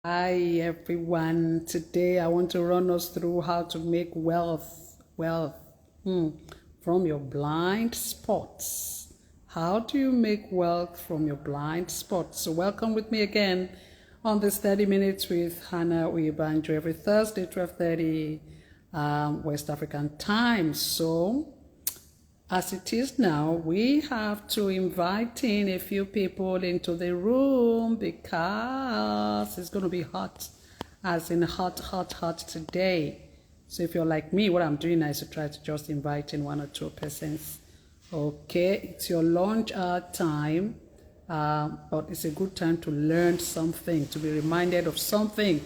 Hi everyone. Today I want to run us through how to make wealth from your blind spots. How do you make wealth from your blind spots? So welcome with me again on this 30 minutes with Hannah Uyebanjo every Thursday, 12:30 West African time. So as it is now, we have to invite in a few people into the room because it's going to be hot, as in hot today. So if you're like me, what I'm doing is to try to just invite in one or two persons. Okay, it's your lunch hour time, but it's a good time to learn something, to be reminded of something.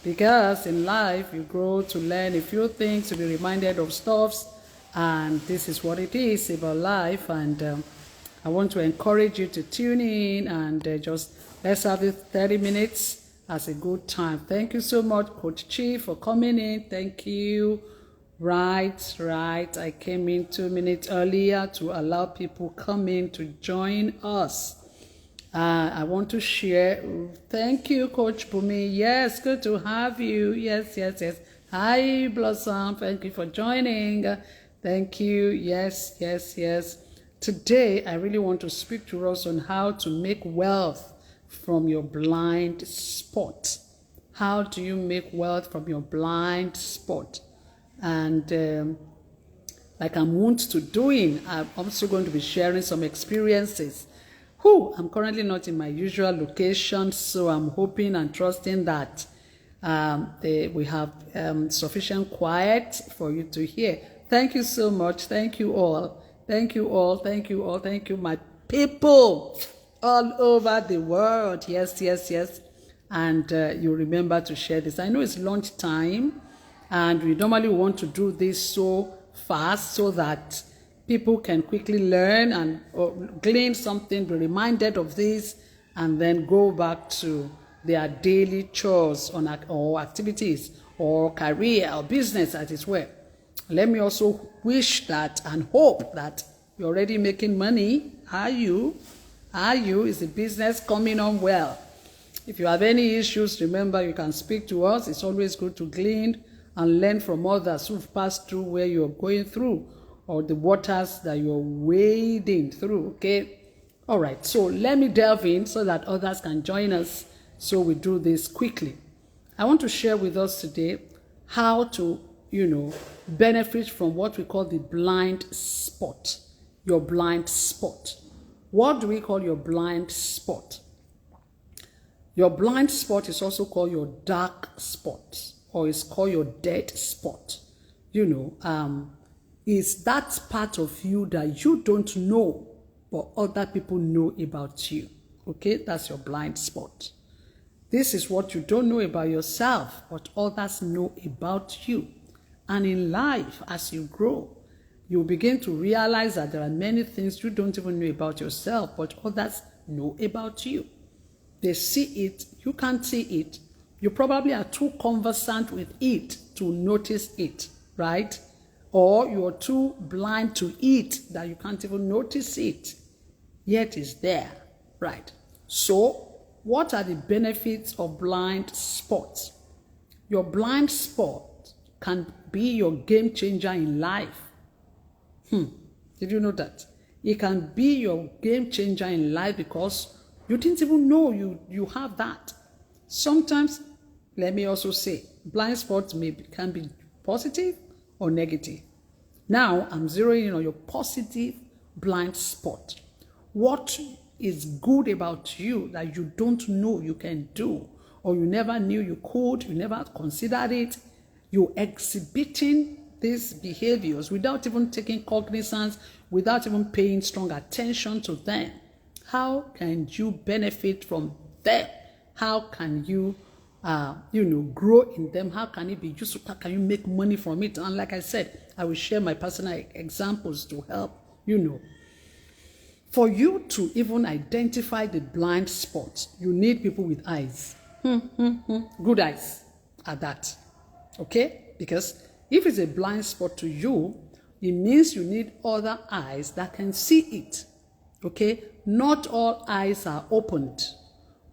Because in life, you grow to learn a few things, to be reminded of stuffs, and this is what it is about life. And I want to encourage you to tune in and just let's have this 30 minutes as a good time. Thank you so much, Coach Chief, for coming in. Thank you. Right. I came in 2 minutes earlier to allow people come in to join us. I want to share. Thank you, Coach Bumi. Yes, good to have you. Yes. Hi, Blossom. Thank you for joining. Thank you. Yes. Today, I really want to speak to us on how to make wealth from your blind spot. How do you make wealth from your blind spot? And like I'm wont to doing, I'm also going to be sharing some experiences. I'm currently not in my usual location, so I'm hoping and trusting that we have sufficient quiet for you to hear. Thank you so much. Thank you all. Thank you, my people all over the world. Yes. And you remember to share this. I know it's lunch time, and we normally want to do this so fast so that people can quickly learn and glean something, be reminded of this, and then go back to their daily chores or activities or career or business as it were. Let me also wish that and hope that you're already making money. Are you? Is the business coming on well? If you have any issues, remember you can speak to us. It's always good to glean and learn from others who've passed through where you're going through or the waters that you're wading through, okay? All right, so let me delve in so that others can join us so we do this quickly. I want to share with us today how to, benefit from what we call the blind spot, your blind spot. What do we call your blind spot? Your blind spot is also called your dark spot, or it's called your dead spot. Is that part of you that you don't know, but other people know about you. Okay, that's your blind spot. This is what you don't know about yourself, but others know about you. And in life, as you grow, you begin to realize that there are many things you don't even know about yourself, but others know about you. They see it, you can't see it. You probably are too conversant with it to notice it, right? Or you're too blind to it that you can't even notice it, yet it's there, right? So, what are the benefits of blind spots? Your blind spot can be your game changer in life. Did you know that? It can be your game changer in life because you didn't even know you have that. Sometimes, let me also say, blind spots can be positive or negative. Now, I'm zeroing in on your positive blind spot. What is good about you that you don't know you can do, or you never knew you could, you never considered it? You're exhibiting these behaviors without even taking cognizance, without even paying strong attention to them. How can you benefit from them? How can you grow in them? How can it be useful? How can you make money from it? And like I said, I will share my personal examples to help, For you to even identify the blind spots, you need people with eyes. Good eyes at that. Okay? Because if it's a blind spot to you, it means you need other eyes that can see it. Okay? Not all eyes are opened.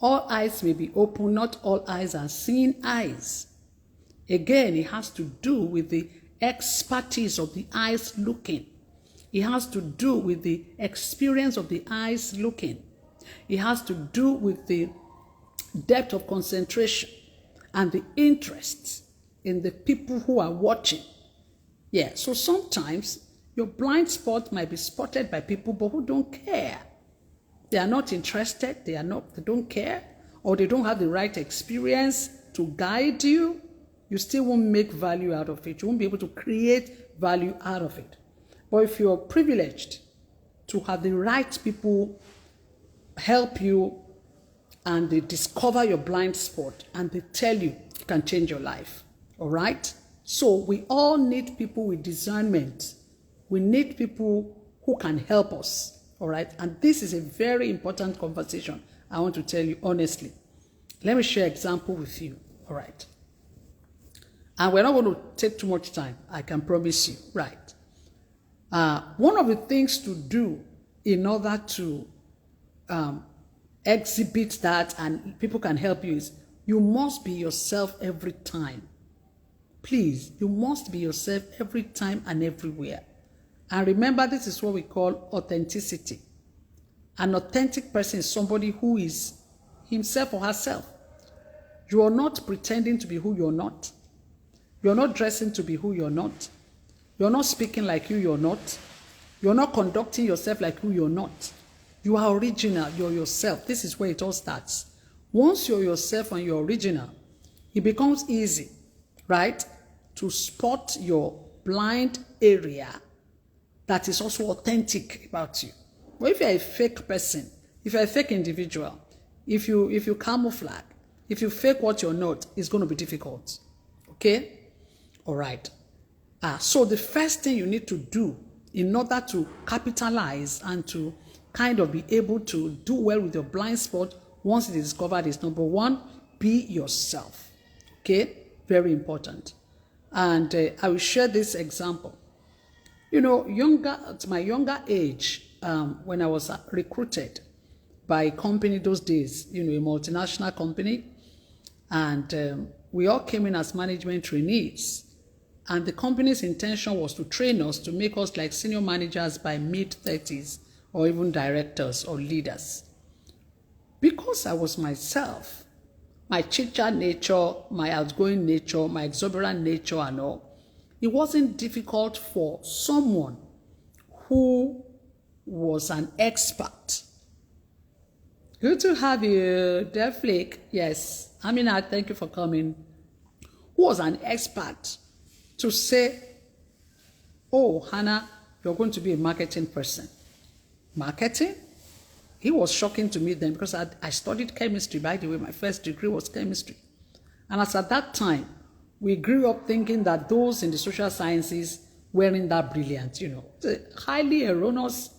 All eyes may be open, not all eyes are seeing eyes. Again, it has to do with the expertise of the eyes looking. It has to do with the experience of the eyes looking. It has to do with the depth of concentration and the interest in the people who are watching. Yeah, so sometimes your blind spot might be spotted by people but who don't care. They are not interested, they don't care, or they don't have the right experience to guide you. You still won't make value out of it. You won't be able to create value out of it. But if you're privileged to have the right people help you and they discover your blind spot and they tell you it can change your life, all right? So we all need people with discernment. We need people who can help us, all right? And this is a very important conversation I want to tell you honestly. Let me share an example with you, all right? And we're not going to take too much time, I can promise you, right? One of the things to do in order to exhibit that and people can help you is you must be yourself every time. Please, you must be yourself every time and everywhere. And remember, this is what we call authenticity. An authentic person is somebody who is himself or herself. You are not pretending to be who you're not. You're not dressing to be who you're not. You're not speaking like you're not. You're not conducting yourself like who you're not. You are original, you're yourself. This is where it all starts. Once you're yourself and you're original, it becomes easy, right, to spot your blind area that is also authentic about you. But if you're a fake person, if you're a fake individual, if you camouflage, if you fake what you're not, it's going to be difficult. Okay? All right. So the first thing you need to do in order to capitalize and to kind of be able to do well with your blind spot once it is discovered is number one, be yourself. Okay? Very important. And I will share this example. You know, at my younger age, when I was recruited by a company those days, you know, a multinational company, and we all came in as management trainees. And the company's intention was to train us to make us like senior managers by mid-30s or even directors or leaders. Because I was myself, my chit-chat nature, my outgoing nature, my exuberant nature and all, it wasn't difficult for someone who was an expert. Good to have you, Deflick. Yes, Amina, thank you for coming. Who was an expert to say, oh, Hannah, you're going to be a marketing person. Marketing? It was shocking to me then because I studied chemistry. By the way, my first degree was chemistry. And as at that time, we grew up thinking that those in the social sciences weren't that brilliant, you know. It's a highly erroneous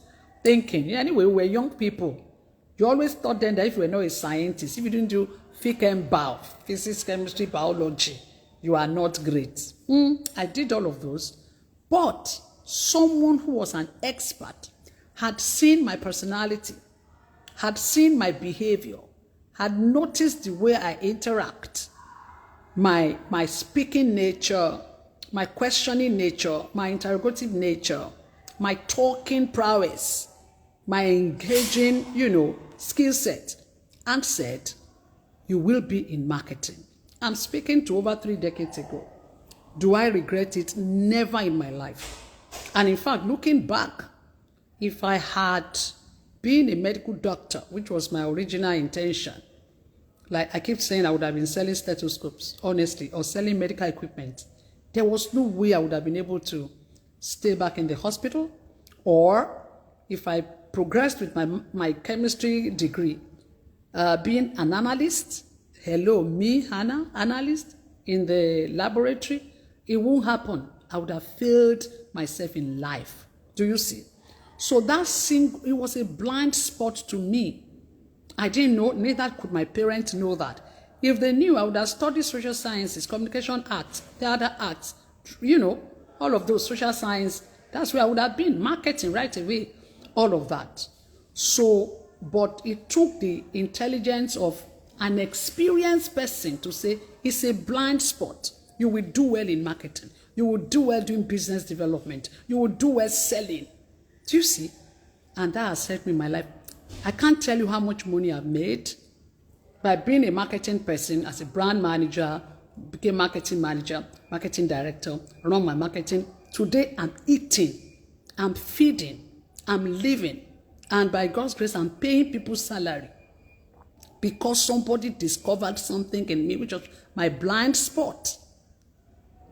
thinking. Anyway, we were young people. You always thought then that if you were not a scientist, if you didn't do physics, chemistry, biology, you are not great. I did all of those. But someone who was an expert had seen my personality, had seen my behavior, had noticed the way I interact, my speaking nature, my questioning nature, my interrogative nature, my talking prowess, my engaging, skill set, and said, you will be in marketing. I'm speaking to over 3 decades ago. Do I regret it? Never in my life. And in fact, looking back, if I had been a medical doctor, which was my original intention, like I keep saying, I would have been selling stethoscopes, honestly, or selling medical equipment. There was no way I would have been able to stay back in the hospital. Or if I progressed with my chemistry degree, being an analyst, hello, me, Hannah, analyst in the laboratory, it won't happen. I would have failed myself in life. Do you see? So it was a blind spot to me. I didn't know, neither could my parents know that. If they knew, I would have studied social sciences, communication arts, theater arts, all of those social science. That's where I would have been, marketing right away, all of that. So but it took the intelligence of an experienced person to say it's a blind spot. You will do well in marketing. You will do well doing business development. You will do well selling. Do you see? And that has helped me in my life. I can't tell you how much money I've made by being a marketing person, as a brand manager, became marketing manager, marketing director, run my marketing. Today I'm eating, I'm feeding, I'm living, and by God's grace I'm paying people's salary because somebody discovered something in me, which was my blind spot.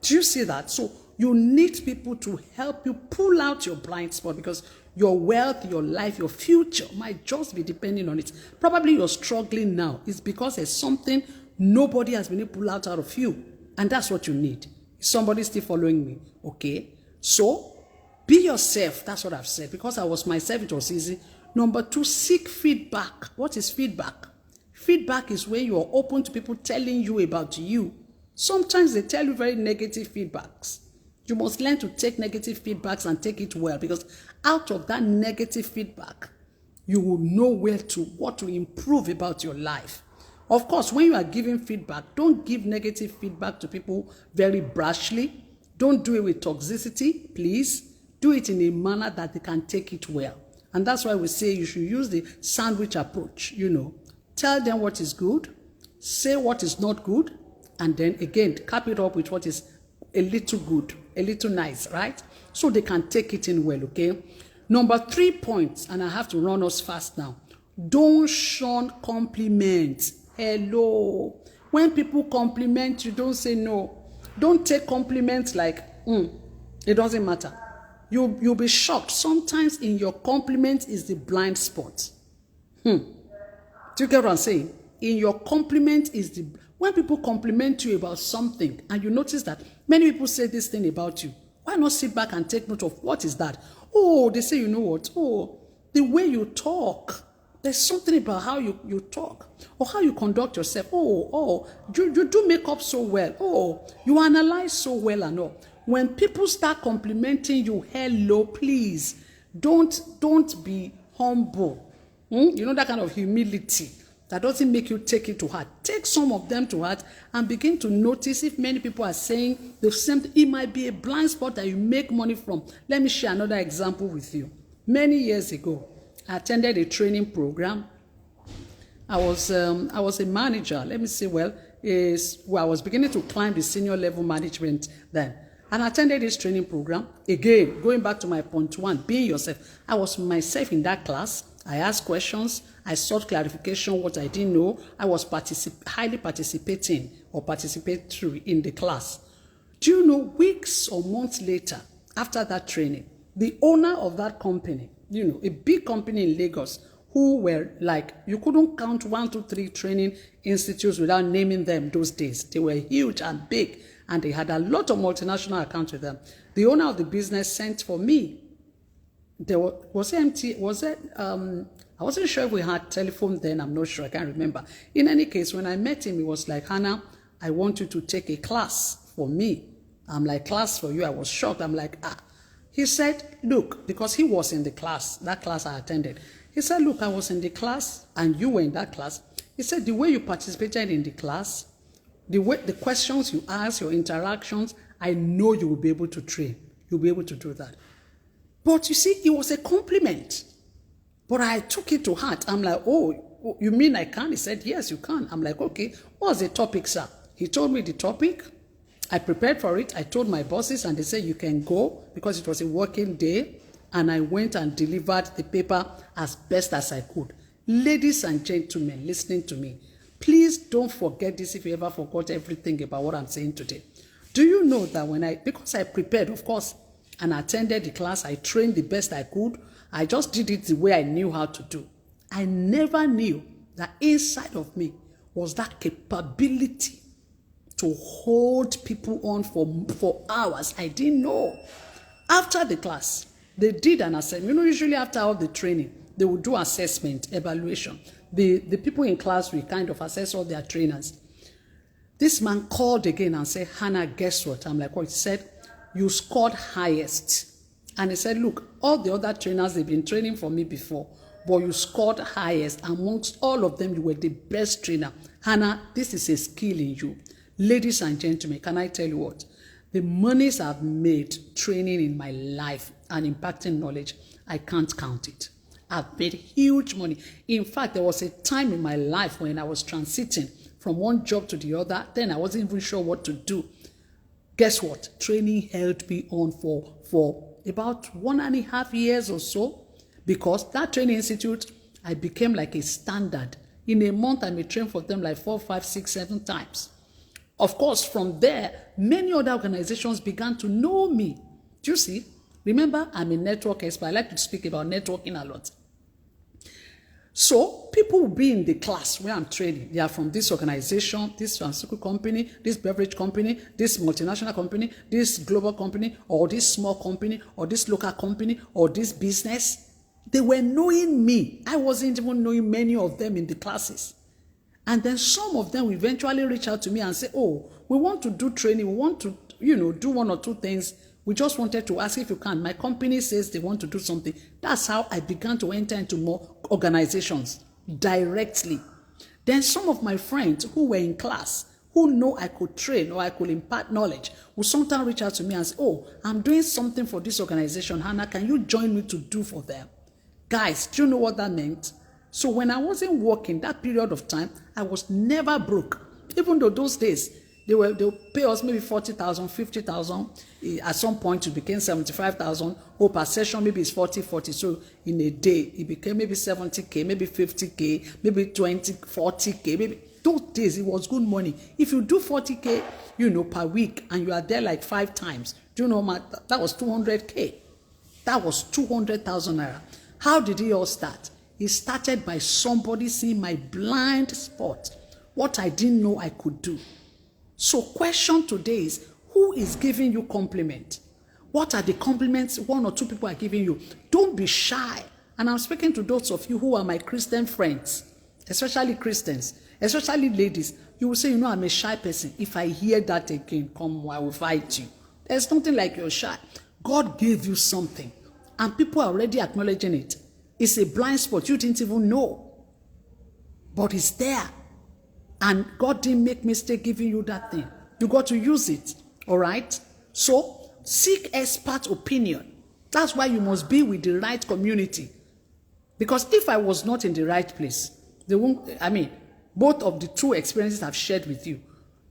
Do you see that? So you need people to help you pull out your blind spot, because your wealth, your life, your future might just be depending on it. Probably you're struggling now. It's because there's something nobody has been able to pull out of you. And that's what you need. Is somebody still following me? Okay. So be yourself. That's what I've said. Because I was myself, it was easy. Number 2, seek feedback. What is feedback? Feedback is when you are open to people telling you about you. Sometimes they tell you very negative feedbacks. You must learn to take negative feedbacks and take it well, because out of that negative feedback, you will know what to improve about your life. Of course, when you are giving feedback, don't give negative feedback to people very brashly. Don't do it with toxicity, please. Do it in a manner that they can take it well. And that's why we say you should use the sandwich approach, Tell them what is good, say what is not good, and then again, cap it up with what is a little good, a little nice, right? So they can take it in well, okay? Number 3 points, and I have to run us fast now. Don't shun compliments. Hello. When people compliment you, don't say no. Don't take compliments like, it doesn't matter. You'll be shocked. Sometimes in your compliment is the blind spot. Do you get what I'm saying? In your compliment is when people compliment you about something and you notice that many people say this thing about you, why not sit back and take note of what is that? Oh, they say, you know what? Oh, the way you talk. There's something about how you talk or how you conduct yourself. You do makeup so well. Oh, you analyze so well and all. When people start complimenting you, hello, please, don't be humble. That kind of humility that doesn't make you take it to heart. Take some of them to heart and begin to notice if many people are saying the same thing. It might be a blind spot that you make money from. Let me share another example with you. Many years ago, I attended a training program. I was a manager. Let me say, I was beginning to climb the senior level management then. And I attended this training program. Again, going back to my point 1, being yourself. I was myself in that class. I asked questions. I sought clarification what I didn't know. I was highly participating or participatory in the class. Do you know, weeks or months later, after that training, the owner of that company, a big company in Lagos, who were like, you couldn't count 1, 2, 3 training institutes without naming them those days. They were huge and big, and they had a lot of multinational accounts with them. The owner of the business sent for me. I wasn't sure if we had telephone then. I'm not sure. I can't remember. In any case, when I met him, he was like, Hannah, I want you to take a class for me. I'm like, class for you? I was shocked. I'm like, He said, look, because he was in the class, that class I attended. He said, look, I was in the class and you were in that class. He said, the way you participated in the class, the questions you asked, your interactions, I know you will be able to train. You'll be able to do that. But you see, it was a compliment. But I took it to heart. I'm like, oh, you mean I can? He said, yes, you can. I'm like, okay, what's the topic, sir? He told me the topic. I prepared for it. I told my bosses and they said, you can go, because it was a working day. And I went and delivered the paper as best as I could. Ladies and gentlemen, listening to me, please don't forget this if you ever forgot everything about what I'm saying today. Do you know that because I prepared, of course, and attended the class, I trained the best I could. I just did it the way I knew how to do. I never knew that inside of me was that capability to hold people on for hours. I didn't know. After the class, they did an assessment. Usually after all the training, they would do assessment, evaluation. The people in class will kind of assess all their trainers. This man called again and said, Hannah, guess what? I'm like, what? He said, you scored highest. And he said, look, all the other trainers, they've been training for me before. but you scored highest. Amongst all of them, you were the best trainer. Hannah, this is a skill in you. Ladies and gentlemen, can I tell you what? The monies I've made training in my life and impacting knowledge, I can't count it. I've made huge money. In fact, there was a time in my life when I was transiting from one job to the other. Then I wasn't even sure what to do. Guess what? Training held me on for about 1.5 years or so, because that training institute, I became like a standard. In a month, I may train for them like 4, 5, 6, 7 times. Of course, from there, many other organizations began to know me. Do you see? Remember, I'm a network expert. I like to speak about networking a lot. So people will be in the class where I'm training. They are from this organization, this pharmaceutical company, this beverage company, this multinational company, this global company, or this small company, or this local company, or this business. They were knowing me. I wasn't even knowing many of them in the classes. And then some of them will eventually reach out to me and say, oh, we want to do training. We want to, do 1 or 2 things. We just wanted to ask if you can. My company says they want to do something. That's how I began to enter into more organizations directly. Then some of my friends who were in class, who know I could train or I could impart knowledge, will sometimes reach out to me and say, oh, I'm doing something for this organization. Hannah, can you join me to do for them? Guys, do you know what that meant? So when I wasn't working that period of time, I was never broke. Even though those days, they'll pay us maybe 40,000, 50,000. At some point, it became 75,000. Or per session, maybe it's 40. So in a day, it became maybe 70K, maybe 50K, maybe 20, 40K. Maybe those days, it was good money. If you do 40K, per week, and you are there like 5 times, do you know, that was 200K. That was 200,000 naira. How did it all start? It started by somebody seeing my blind spot, what I didn't know I could do. So question today is, who is giving you compliment? What are the compliments 1 or 2 people are giving you? Don't be shy. And I'm speaking to those of you who are my Christian friends, especially Christians, especially ladies. You will say, I'm a shy person. If I hear that again, come, I will fight you. There's nothing like you're shy. God gave you something, and people are already acknowledging it. It's a blind spot you didn't even know, but it's there. And God didn't make mistake giving you that thing. You got to use it, all right? So seek expert opinion. That's why you must be with the right community. Because if I was not in the right place, both of the 2 experiences I've shared with you,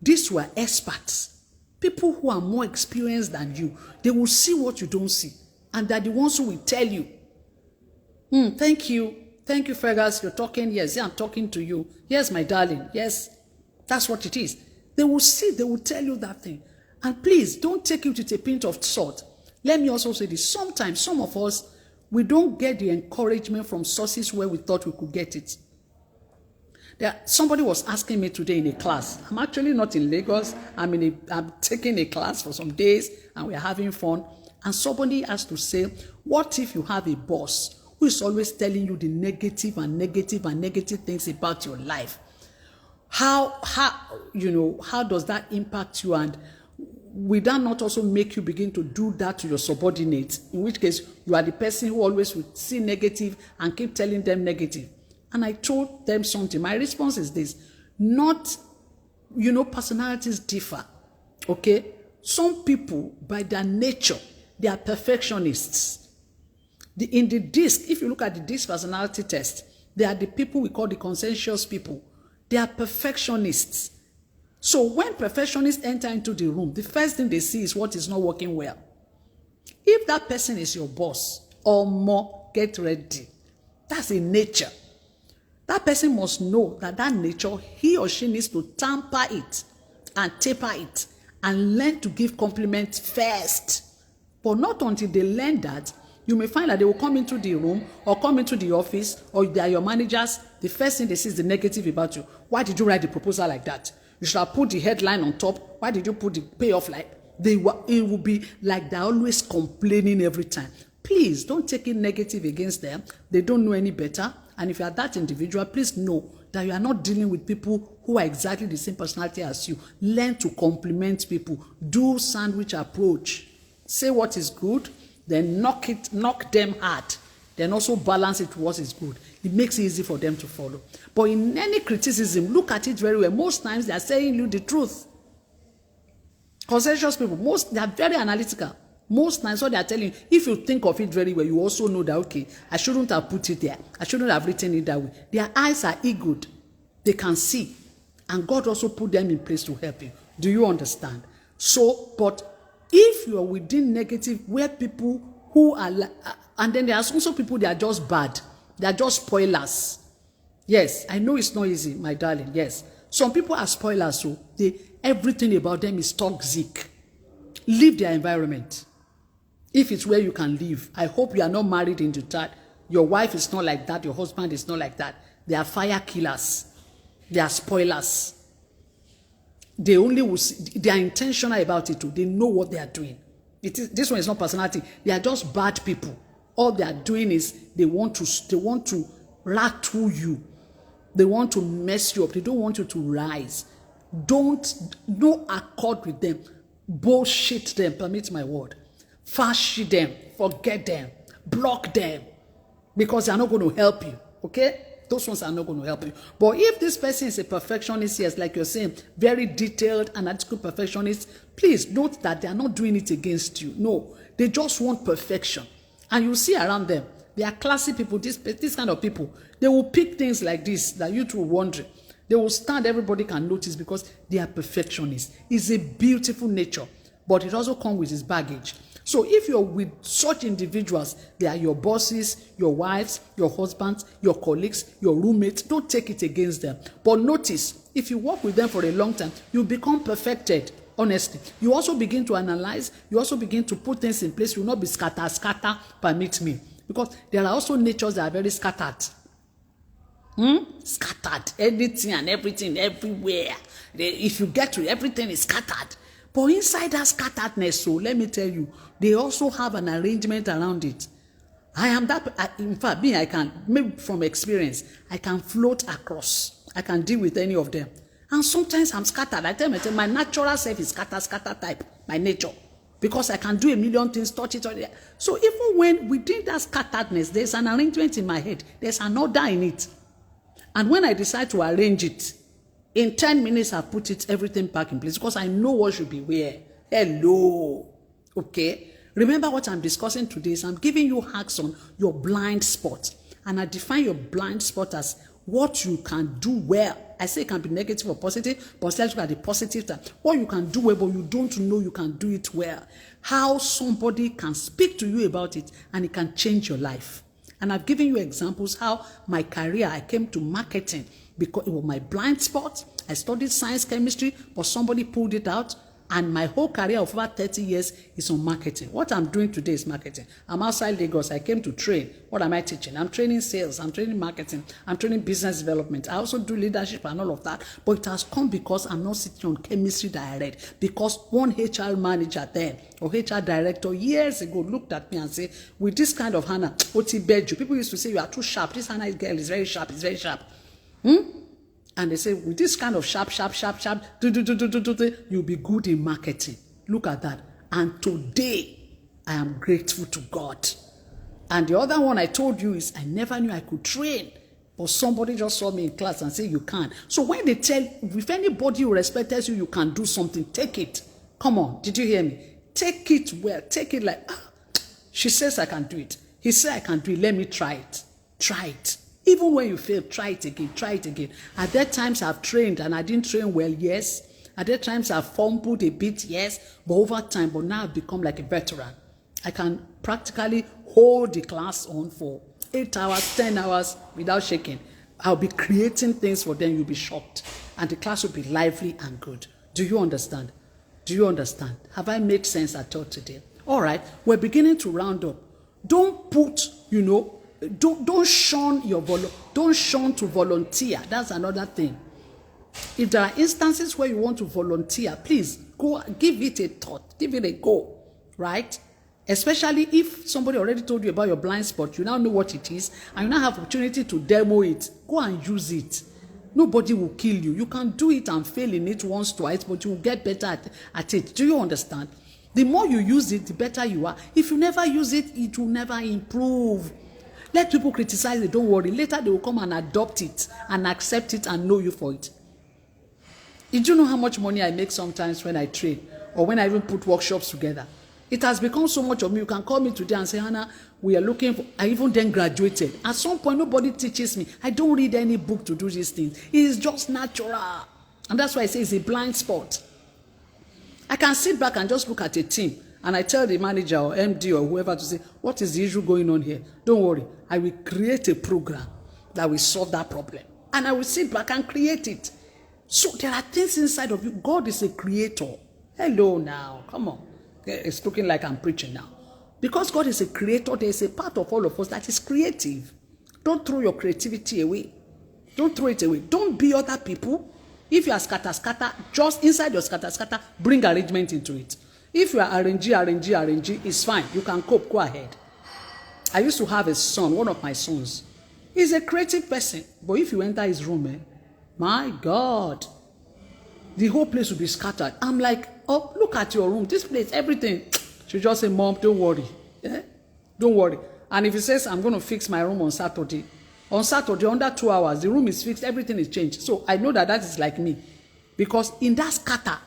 these were experts. People who are more experienced than you. They will see what you don't see. And they're the ones who will tell you, thank you. Thank you, Fergus. You're talking. Yes, I'm talking to you. Yes, my darling. Yes, that's what it is. They will see. They will tell you that thing. And please, don't take it with a pinch of salt. Let me also say this. Sometimes, some of us, we don't get the encouragement from sources where we thought we could get it. Somebody was asking me today in a class. I'm actually not in Lagos. I'm taking a class for some days, and we're having fun. And somebody has to say, what if you have a boss who is always telling you the negative things about your life? How does that impact you? And will that not also make you begin to do that to your subordinates? In which case, you are the person who always will see negative and keep telling them negative. And I told them something. My response is this: personalities differ. Okay? Some people, by their nature, they are perfectionists. In the DISC, if you look at the DISC personality test, they are the people we call the conscientious people. They are perfectionists. So when perfectionists enter into the room, the first thing they see is what is not working well. If that person is your boss or more, get ready. That's a nature. That person must know that nature, he or she needs to tamper it and taper it and learn to give compliments first. But not until they learn that, you may find that they will come into the room or come into the office, or they are your managers. The first thing they see is the negative about you. Why did you write the proposal like that? You should have put the headline on top. Why did you put the payoff like? It will be like they're always complaining every time. Please don't take it negative against them. They don't know any better. And if you are that individual, please know that you are not dealing with people who are exactly the same personality as you. Learn to compliment people. Do sandwich approach. Say what is good, then knock them hard. then also balance it to what is good. It makes it easy for them to follow. But in any criticism, look at it very well. Most times they are saying you the truth. Conscientious people, they are very analytical. Most times what they are telling you, if you think of it very well, you also know that, okay, I shouldn't have put it there. I shouldn't have written it that way. Their eyes are eagled. They can see. And God also put them in place to help you. Do you understand? So, but if you are within negative, where people who are, and then there are also people that are just bad. They are just spoilers. Yes, I know it's not easy, my darling. Yes. Some people are spoilers, so everything about them is toxic. Leave their environment. If it's where you can live, I hope you are not married into that. Your wife is not like that. Your husband is not like that. They are fire killers. They are spoilers. They are intentional about it too. They know what they are doing. This one is not personality. They are just bad people. All they are doing is they want to rattle you. They want to mess you up. They don't want you to rise. No accord with them. Bullshit them, permit my word. Fashi them, forget them, block them, because they are not going to help you, okay? Those ones are not going to help you. But if this person is a perfectionist, yes, like you're saying, very detailed, analytical perfectionist, please note that they are not doing it against you. No, they just want perfection. And you see around them, they are classy people, this kind of people. They will pick things like this that you two will wonder. They will stand, everybody can notice, because they are perfectionists. It's a beautiful nature, but it also comes with its baggage. So if you're with such individuals, they are your bosses, your wives, your husbands, your colleagues, your roommates, don't take it against them. But notice, if you work with them for a long time, you become perfected, honestly. You also begin to analyze, you also begin to put things in place. You will not be scatter, permit me. Because there are also natures that are very scattered. Scattered, anything and everything, everywhere. If you get to everything is scattered. But inside that scatteredness, so let me tell you, they also have an arrangement around it. I am that, in fact, I can, maybe from experience, I can float across. I can deal with any of them. And sometimes I'm scattered. I tell my natural self is scatter type, my nature. Because I can do a million things, touch it. So even when within that scatteredness, there's an arrangement in my head. There's an order in it. And when I decide to arrange it, in 10 minutes, I put everything back in place because I know what should be where. Hello. Okay. Remember what I'm discussing today is I'm giving you hacks on your blind spot. And I define your blind spot as what you can do well. I say it can be negative or positive, but let's look at the positive side. What you can do well, but you don't know you can do it well. How somebody can speak to you about it and it can change your life. And I've given you examples how my career, I came to marketing because it was my blind spot. I studied science, chemistry, but somebody pulled it out. And my whole career of over 30 years is on marketing. What I'm doing today is marketing. I'm outside Lagos. I came to train. What am I teaching? I'm training sales. I'm training marketing. I'm training business development. I also do leadership and all of that. But it has come because I'm not sitting on chemistry that I read. Because one HR manager then, or HR director years ago looked at me and said, with this kind of Hannah, people used to say, you are too sharp. This Hannah girl is very sharp. It's very sharp. And they say, with this kind of sharp, you'll be good in marketing. Look at that. And today, I am grateful to God. And the other one I told you is, I never knew I could train. But somebody just saw me in class and said, you can. So when they tell, if anybody who respects you, you can do something, take it. Come on, did you hear me? Take it well. Take it like, she says I can do it. He said I can do it. Let me try it. Try it. Even when you fail, try it again, try it again. At that times I've trained and I didn't train well, yes. At that times I've fumbled a bit, yes. But over time, but now I've become like a veteran. I can practically hold the class on for 8 hours, 10 hours without shaking. I'll be creating things for them, you'll be shocked. And the class will be lively and good. Do you understand? Do you understand? Have I made sense at all today? All right, we're beginning to round up. Don't put, don't shun to volunteer. That's another thing. If there are instances where you want to volunteer, please go give it a thought, give it a go, right? Especially if somebody already told you about your blind spot, you now know what it is, and you now have opportunity to demo it. Go and use it. Nobody will kill you. You can do it and fail in it once, twice, but you will get better at it. Do you understand? The more you use it, the better you are. If you never use it, it will never improve. Let people criticize it. Don't worry. Later they will come and adopt it and accept it and know you for it. Did you know how much money I make sometimes when I train or when I even put workshops together? It has become so much of me. You can call me today and say, Hannah, we are looking for, I even then graduated. At some point, nobody teaches me. I don't read any book to do these things. It is just natural. And that's why I say it's a blind spot. I can sit back and just look at a team and I tell the manager or MD or whoever to say, what is the issue going on here? Don't worry. I will create a program that will solve that problem. And I will sit back and create it. So there are things inside of you. God is a creator. Hello now. Come on. It's looking like I'm preaching now. Because God is a creator, there is a part of all of us that is creative. Don't throw your creativity away. Don't throw it away. Don't be other people. If you are scatter, just inside your scatter, bring arrangement into it. If you are arrange, it's fine. You can cope. Go ahead. I used to have a son, one of my sons. He's a creative person. But if you enter his room, my God, the whole place will be scattered. I'm like, oh, look at your room. This place, everything. She just say, Mom, don't worry. Yeah? Don't worry. And if he says, I'm going to fix my room on Saturday, under 2 hours, the room is fixed, everything is changed. So I know that that is like me. Because in that scatter,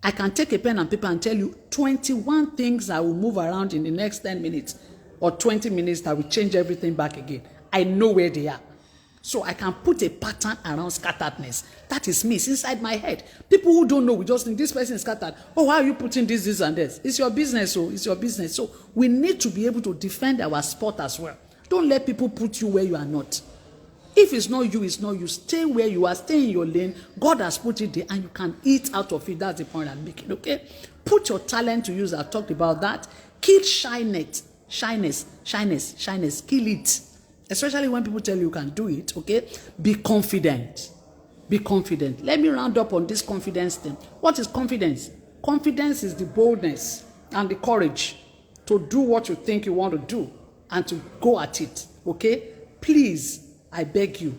I can take a pen and paper and tell you 21 things that will move around in the next 10 minutes or 20 minutes that will change everything back again. I know where they are. So I can put a pattern around scatteredness. That is me. It's inside my head. People who don't know, we just think this person is scattered. Oh, why are you putting this, and this? It's your business, so it's your business. So we need to be able to defend our spot as well. Don't let people put you where you are not. If it's not you, it's not you. Stay where you are. Stay in your lane. God has put it there, and you can eat out of it. That's the point I'm making, okay? Put your talent to use. I talked about that. Kill shyness. Kill it. Especially when people tell you can do it, okay? Be confident. Be confident. Let me round up on this confidence thing. What is confidence? Confidence is the boldness and the courage to do what you think you want to do and to go at it, okay? Please, I beg you,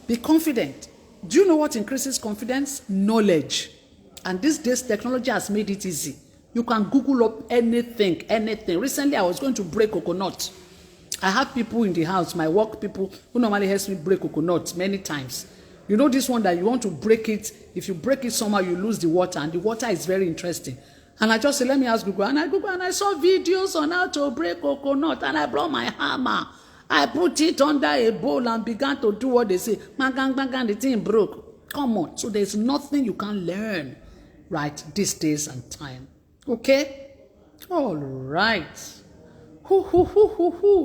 be confident. Do you know what increases confidence? Knowledge. And these days, technology has made it easy. You can Google up anything. Recently, I was going to break coconut. I have people in the house, my work people, who normally helps me break coconuts many times. You know this one that you want to break it. If you break it somehow, you lose the water. And the water is very interesting. And I just say, let me ask Google. And I Google and I saw videos on how to break coconut. And I brought my hammer. I put it under a bowl and began to do what they say. The thing broke. Come on. So there's nothing you can learn right these days and time. Okay? All right.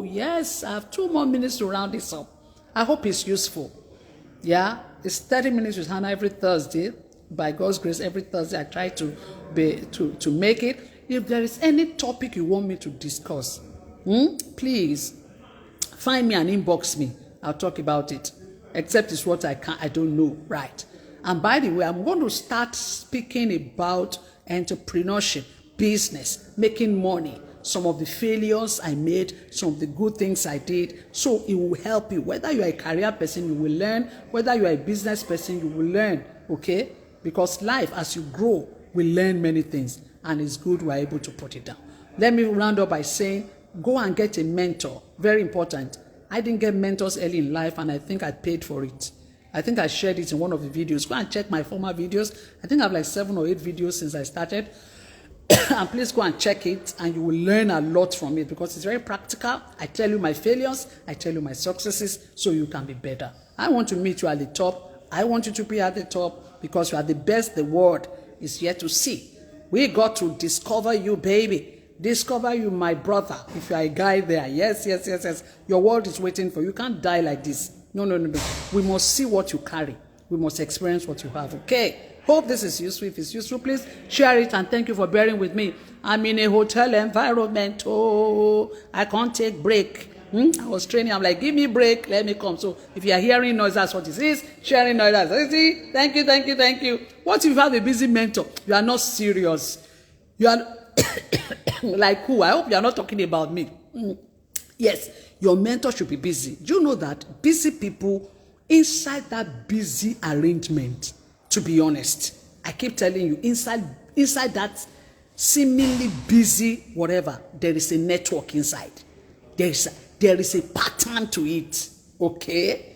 Yes, I have 2 more minutes to round this up. I hope it's useful. Yeah, it's 30 minutes with Hannah every Thursday. By God's grace, every Thursday I try to make it. If there is any topic you want me to discuss, please find me and inbox me. I'll talk about it. Except it's what I don't know. Right. And by the way, I'm going to start speaking about entrepreneurship, business, making money. Some of the failures I made, some of the good things I did. So it will help you. Whether you are a career person, you will learn. Whether you are a business person, you will learn. Okay? Because life, as you grow, will learn many things. And it's good we're able to put it down. Let me round up by saying, go and get a mentor. Very important. I didn't get mentors early in life, and I think I paid for it. I think I shared it in one of the videos. Go and check my former videos. I think I have like 7 or 8 videos since I started. And please go and check it, and you will learn a lot from it because it's very practical. I tell you my failures, I tell you my successes, so you can be better. I want to meet you at the top. I want you to be at the top because you are the best the world is yet to see. We got to discover you, baby. Discover you, my brother. If you are a guy there, yes. Your world is waiting for you. You can't die like this. No. We must see what you carry. We must experience what you have, okay? Hope this is useful. If it's useful, please share it, and thank you for bearing with me. I'm in a hotel environment. Oh, I can't take break. I was training. I'm like, give me break. Let me come. So if you are hearing noise, that's what it is. Sharing noise, that's what it is. Thank you. What if you have a busy mentor? You are not serious. You are like who? I hope you are not talking about me. Yes, your mentor should be busy. Do you know that busy people inside that busy arrangement? To be honest, I keep telling you, inside that seemingly busy whatever, there is a network inside. there is a pattern to it, okay?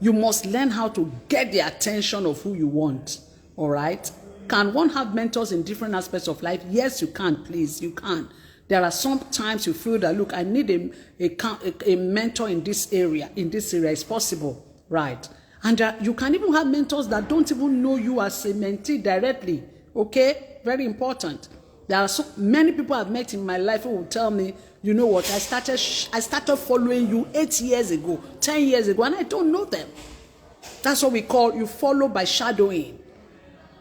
You must learn how to get the attention of who you want, all right? Can one have mentors in different aspects of life? Yes, you can, please, you can. There are some times you feel that, look, I need a mentor in this area. It's possible, right? And you can even have mentors that don't even know you as a mentee directly, okay? Very important. There are so many people I've met in my life who will tell me, you know what, I started following you 8 years ago, 10 years ago, and I don't know them. That's what we call, you follow by shadowing.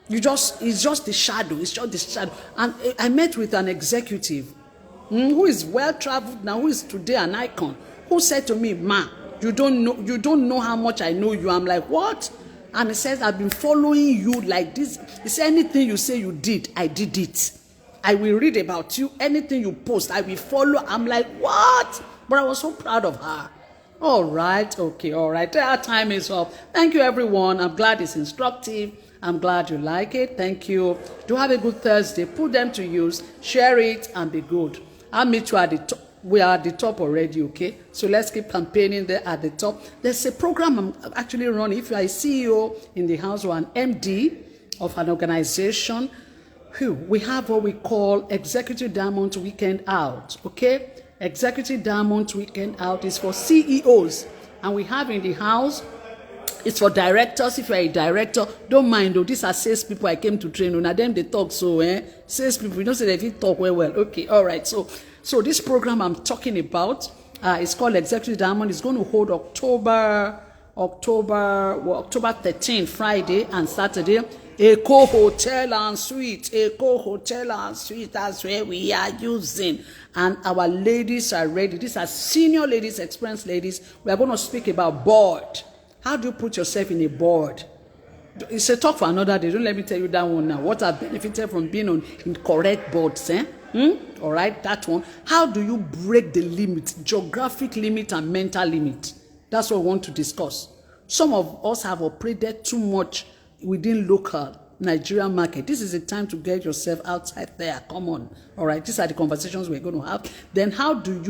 It's just the shadow. It's just the shadow. And I met with an executive who is well-traveled now, who is today an icon, who said to me, "Ma, you don't know how much I know you." I'm like, "What?" And he says, "I've been following you like this." He said, "Anything you say you did, I did it. I will read about you. Anything you post, I will follow." I'm like, "What?" But I was so proud of her. All right, okay, all right. Our time is up. Thank you, everyone. I'm glad it's instructive. I'm glad you like it. Thank you. Do have a good Thursday. Put them to use. Share it and be good. I'll meet you at the top. We are at the top already, okay? So let's keep campaigning there at the top. There's a program I'm actually running. If you are a CEO in the house or an MD of an organization, we have what we call Executive Diamond Weekend Out, okay? Executive Diamond Weekend Out is for CEOs. And we have in the house, it's for directors. If you're a director, don't mind though. These are sales people I came to train on. Now them they talk so, sales people, we don't say they talk well. Okay, all right. So this program I'm talking about, it's called Executive Diamond. It's going to hold October 13, Friday and Saturday. Eco Hotel and Suite. That's where we are using. And our ladies are ready. These are senior ladies, experienced ladies. We are going to speak about board. How do you put yourself in a board? It's a talk for another day. Don't let me tell you that one now. What I've benefited from being on in correct boards, All right, that one. How do you break the limit, geographic limit and mental limit? That's what we want to discuss. Some of us have operated too much within local Nigerian market. This is the time to get yourself outside there. Come on. All right, these are the conversations we're going to have. Then how do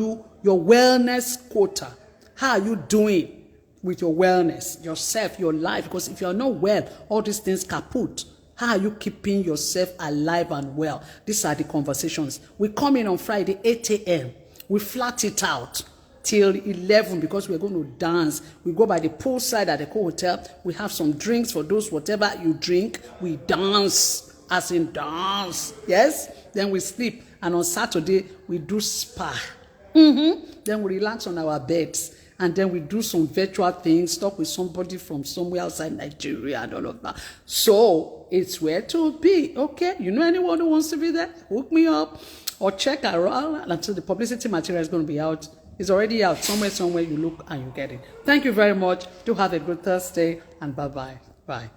your wellness quota, how are you doing with your wellness, yourself, your life? Because if you're not well, all these things kaput. How are you keeping yourself alive and well? These are the conversations. We come in on Friday, 8 a.m. We flat it out till 11 because we're going to dance. We go by the poolside at the hotel. We have some drinks for those, whatever you drink. We dance, as in dance. Yes? Then we sleep. And on Saturday, we do spa. Then we relax on our beds. And then we do some virtual things, talk with somebody from somewhere outside Nigeria and all of that. So it's where to be, okay? You know anyone who wants to be there? Hook me up or check around until the publicity material is going to be out. It's already out. Somewhere you look and you get it. Thank you very much. Do have a good Thursday and bye-bye. Bye.